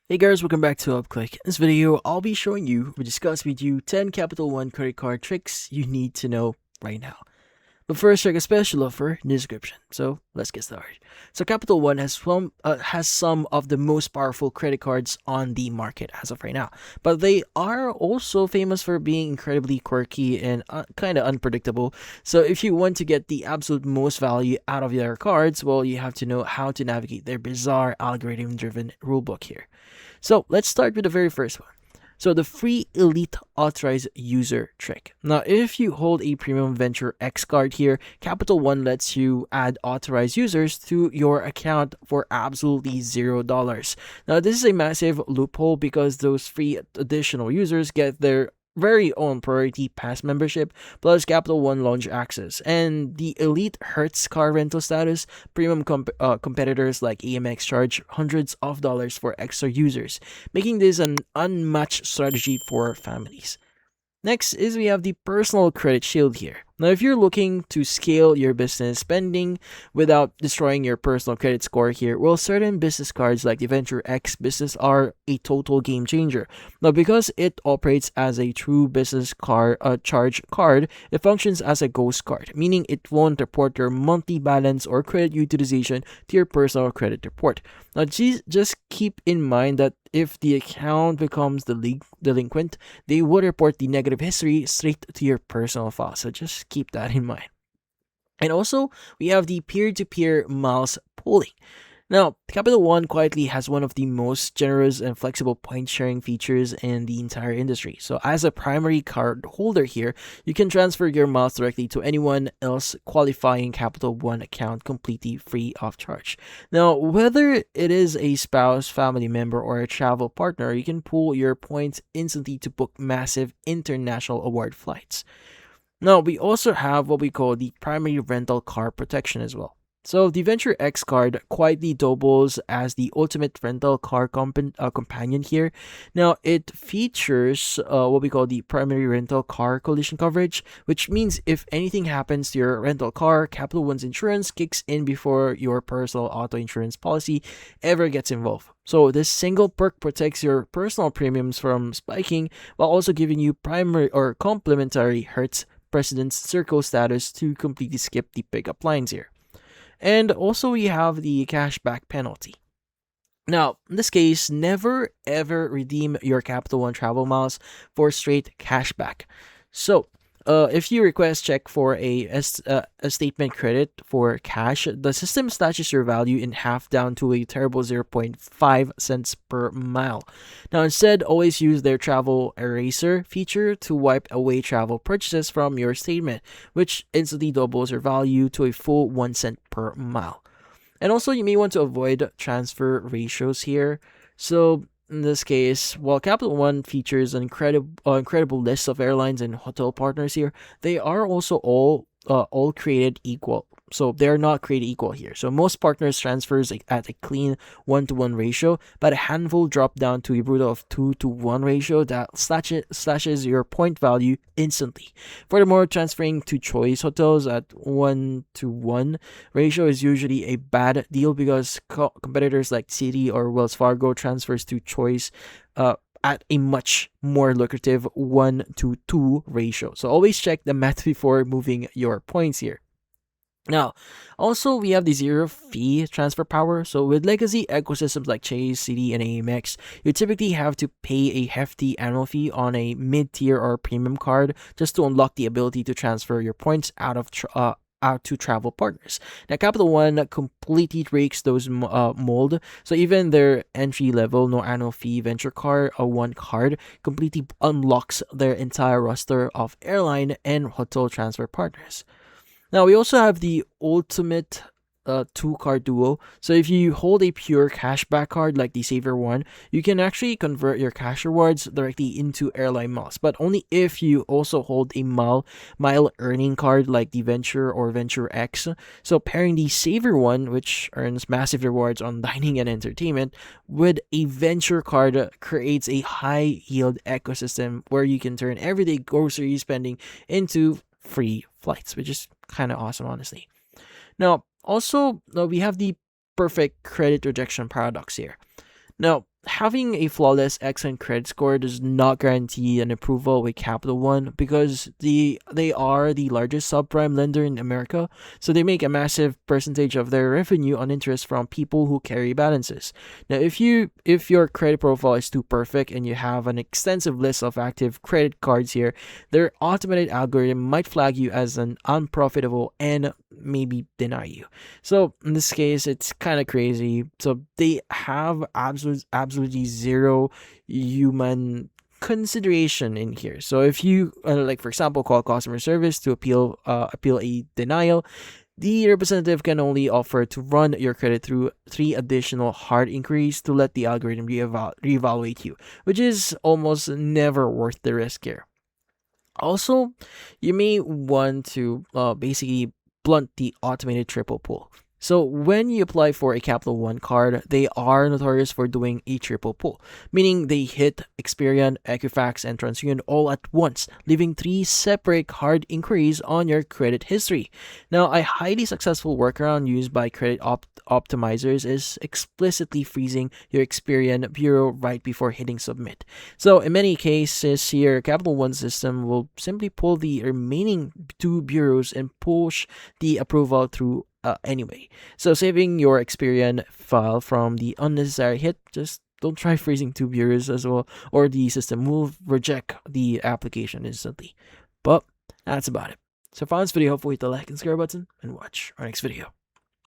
Hey guys, welcome back to UpClick. In this video, I'll be showing you, we discuss with you 10 Capital One credit card tricks you need to know right now. But first, check a special offer in the description. So let's get started. So Capital One has some of the most powerful credit cards on the market as of right now. But they are also famous for being incredibly quirky and kind of unpredictable. So if you want to get the absolute most value out of their cards, well, you have to know how to navigate their bizarre algorithm-driven rulebook here. So let's start with the very first one. So the free Elite Authorized User trick. Now, if you hold a Premium Venture X card here, Capital One lets you add authorized users to your account for absolutely $0. Now, this is a massive loophole because those free additional users get their very own Priority Pass membership plus Capital One launch access, and the Elite Hertz car rental status. Premium competitors like AMX charge hundreds of dollars for extra users, making this an unmatched strategy for families. Next is we have the personal credit shield here. Now, if you're looking to scale your business spending without destroying your personal credit score here, well, certain business cards like the Venture X Business are a total game changer. Now, because it operates as a true business card, charge card, it functions as a ghost card, meaning it won't report your monthly balance or credit utilization to your personal credit report. Now, just keep in mind that if the account becomes delinquent, they would report the negative history straight to your personal file. So just keep that in mind. And also, we have the peer-to-peer miles pooling. Now, Capital One quietly has one of the most generous and flexible point sharing features in the entire industry. So, as a primary card holder here, you can transfer your miles directly to anyone else qualifying Capital One account completely free of charge. Now, whether it is a spouse, family member, or a travel partner, you can pool your points instantly to book massive international award flights. Now, we also have what we call the primary rental car protection as well. So, the Venture X card quietly doubles as the ultimate rental car companion here. Now, it features what we call the primary rental car collision coverage, which means if anything happens to your rental car, Capital One's insurance kicks in before your personal auto insurance policy ever gets involved. So, this single perk protects your personal premiums from spiking while also giving you primary or complementary Hertz President's Circle status to completely skip the pickup lines here. And also, we have the cashback penalty. Now, in this case, never ever redeem your Capital One travel miles for straight cashback. So, if you request check for a statement credit for cash, the system slashes your value in half down to a terrible zero point 0.5 cents per mile. Now, instead, always use their travel eraser feature to wipe away travel purchases from your statement, which instantly doubles your value to a full 1 cent per mile. And also, you may want to avoid transfer ratios here. So, in this case, while Capital One features an incredible list of airlines and hotel partners here, they are also all created equal. So they're not created equal here. So most partners transfers at a clean 1-to-1 ratio, but a handful drop down to a brutal of 2-to-1 ratio that slashes your point value instantly. Furthermore, transferring to choice hotels at 1-to-1 ratio is usually a bad deal because competitors like Citi or Wells Fargo transfers to choice at a much more lucrative 1-to-2 ratio. So always check the math before moving your points here. Now, also we have the zero fee transfer power. So with legacy ecosystems like Chase, Citi, and AMX, you typically have to pay a hefty annual fee on a mid-tier or premium card just to unlock the ability to transfer your points out to travel partners. Now, Capital One completely breaks those mold. So even their entry level, no annual fee venture card or one card completely unlocks their entire roster of airline and hotel transfer partners. Now, we also have the ultimate two card duo. So if you hold a pure cashback card like the Saver one, you can actually convert your cash rewards directly into airline miles, but only if you also hold a mile earning card like the Venture or Venture X. So pairing the Saver one, which earns massive rewards on dining and entertainment, with a Venture card creates a high yield ecosystem where you can turn everyday grocery spending into free flights, which is kind of awesome, honestly. Now, also, we have the perfect credit rejection paradox here. Now, having a flawless excellent credit score does not guarantee an approval with Capital One, because they are the largest subprime lender in America, so they make a massive percentage of their revenue on interest from people who carry balances. Now, if your credit profile is too perfect and you have an extensive list of active credit cards here, their automated algorithm might flag you as an unprofitable and maybe deny you. So in this case, it's kind of crazy. So they have absolutely zero human consideration in here. So if you like, for example, call customer service to appeal a denial, the representative can only offer to run your credit through 3 additional hard inquiries to let the algorithm reevaluate you, which is almost never worth the risk here. Also, you may want to basically blunt the automated triple pull. So when you apply for a Capital One card, they are notorious for doing a triple pull, meaning they hit Experian, Equifax, and TransUnion all at once, leaving 3 separate card inquiries on your credit history. Now, a highly successful workaround used by credit optimizers is explicitly freezing your Experian bureau right before hitting submit. So in many cases here, Capital One system will simply pull the remaining 2 bureaus and push the approval through anyway. So saving your Experian file from the unnecessary hit, just don't try freezing 2 bureaus as well, or the system will reject the application instantly. But that's about it. So if you found this video helpful, hit the like and subscribe button and watch our next video.